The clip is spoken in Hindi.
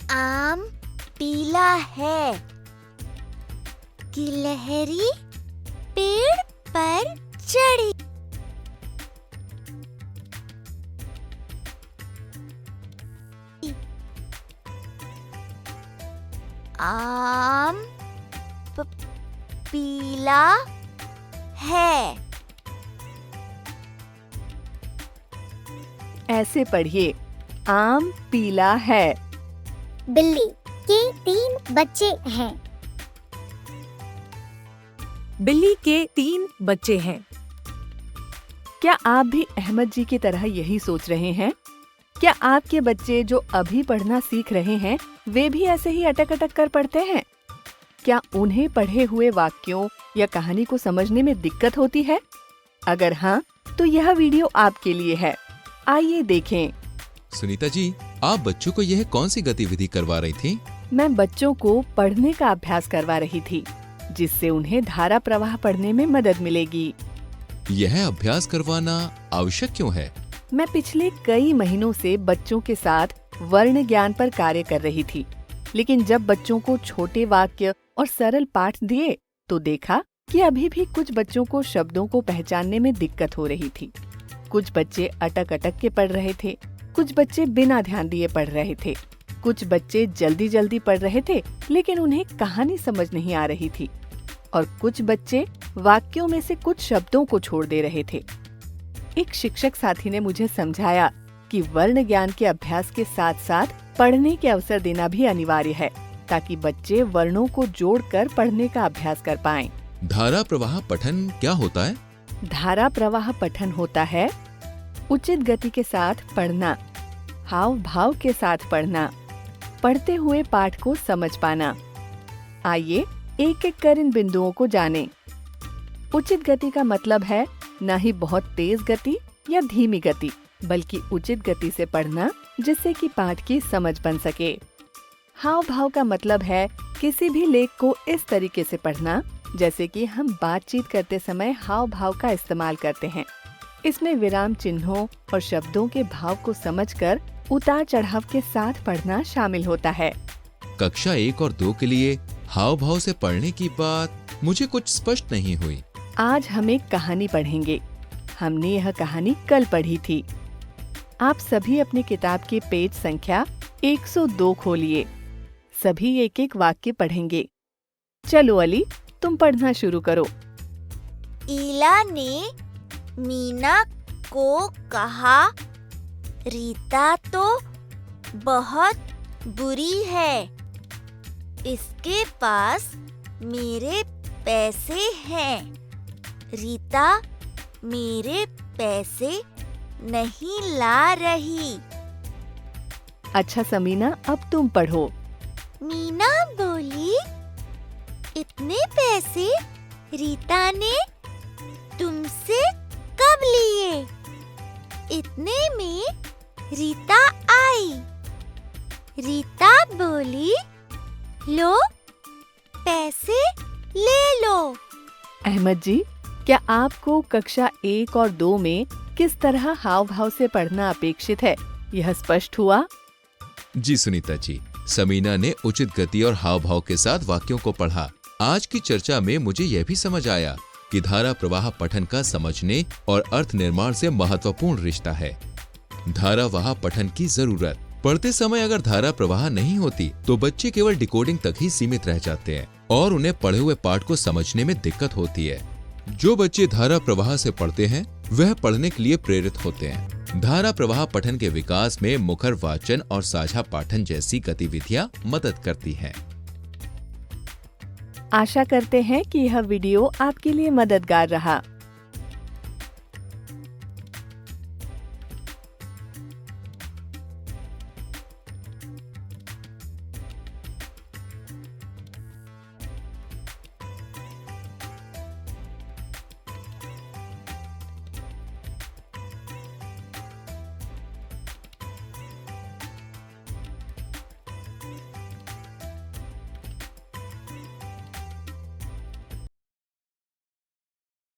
आम पीला है। गिलहरी पेड़ पर चढ़ी। आम पीला है। ऐसे पढ़िए, आम पीला है। बिल्ली के 3 बच्चे हैं। बिल्ली के 3 बच्चे हैं। क्या आप भी अहमद जी की तरह यही सोच रहे हैं? क्या आपके बच्चे जो अभी पढ़ना सीख रहे हैं, वे भी ऐसे ही अटक अटक कर पढ़ते हैं? क्या उन्हें पढ़े हुए वाक्यों या कहानी को समझने में दिक्कत होती है? अगर हाँ, तो यह वीडियो आपके लिए है। आइए देखें। सुनीता जी, आप बच्चों को यह कौन सी गतिविधि करवा रही थी? मैं बच्चों को पढ़ने का अभ्यास करवा रही थी, जिससे उन्हें धारा प्रवाह पढ़ने में मदद मिलेगी। यह अभ्यास करवाना आवश्यक क्यों है? मैं पिछले कई महीनों से बच्चों के साथ वर्ण ज्ञान पर कार्य कर रही थी, लेकिन जब बच्चों को छोटे वाक्य और सरल पाठ दिए तो देखा कि अभी भी कुछ बच्चों को शब्दों को पहचानने में दिक्कत हो रही थी। कुछ बच्चे अटक अटक के पढ़ रहे थे, कुछ बच्चे बिना ध्यान दिए पढ़ रहे थे, कुछ बच्चे जल्दी जल्दी पढ़ रहे थे लेकिन उन्हें कहानी समझ नहीं आ रही थी, और कुछ बच्चे वाक्यों में से कुछ शब्दों को छोड़ दे रहे थे। एक शिक्षक साथी ने मुझे समझाया कि वर्ण ज्ञान के अभ्यास के साथ साथ पढ़ने के अवसर देना भी अनिवार्य है, ताकि बच्चे वर्णों को जोड़कर पढ़ने का अभ्यास कर पाएं। धारा प्रवाह पठन क्या होता है? धारा प्रवाह पठन होता है उचित गति के साथ पढ़ना, हाव भाव के साथ पढ़ना, पढ़ते हुए पाठ को समझ पाना। आइए एक एक कर इन बिंदुओं को जानें। उचित गति का मतलब है न ही बहुत तेज गति या धीमी गति, बल्कि उचित गति से पढ़ना जिससे कि पाठ की समझ बन सके। हाव भाव का मतलब है किसी भी लेख को इस तरीके से पढ़ना जैसे कि हम बातचीत करते समय हाव भाव का इस्तेमाल करते हैं। इसमें विराम चिन्हों और शब्दों के भाव को समझकर उतार चढ़ाव के साथ पढ़ना शामिल होता है। कक्षा 1 और 2 के लिए हाव भाव से पढ़ने की बात मुझे कुछ स्पष्ट नहीं हुई। आज हम एक कहानी पढ़ेंगे। हमने यह कहानी कल पढ़ी थी। आप सभी अपनी किताब के पेज संख्या 102 खोलिए। सभी एक एक वाक्य पढ़ेंगे। चलो अली, तुम पढ़ना शुरू करो। ईला ने मीना को कहा, रीता तो बहुत बुरी है। इसके पास मेरे पैसे हैं। रीता मेरे पैसे नहीं ला रही। अच्छा समीना, अब तुम पढ़ो। मीना बोली, इतने पैसे रीता ने तुमसे कब लिए? इतने में रीता आई। रीता बोली, लो पैसे ले लो। अहमद जी, क्या आपको कक्षा 1 और 2 में किस तरह हाव भाव से पढ़ना अपेक्षित है, यह स्पष्ट हुआ? जी सुनीता जी, समीना ने उचित गति और हाव भाव के साथ वाक्यों को पढ़ा। आज की चर्चा में मुझे यह भी समझ आया कि धारा प्रवाह पठन का समझने और अर्थ निर्माण से महत्वपूर्ण रिश्ता है। धारावाह पठन की जरूरत। पढ़ते समय अगर धारा प्रवाह नहीं होती तो बच्चे केवल डिकोडिंग तक ही सीमित रह जाते हैं और उन्हें पढ़े हुए पाठ को समझने में दिक्कत होती है। जो बच्चे धारा प्रवाह से पढ़ते हैं वह पढ़ने के लिए प्रेरित होते हैं। धारा प्रवाह पठन के विकास में मुखर वाचन और साझा पाठन जैसी गतिविधियां मदद करती हैं। आशा करते हैं कि यह वीडियो आपके लिए मददगार रहा।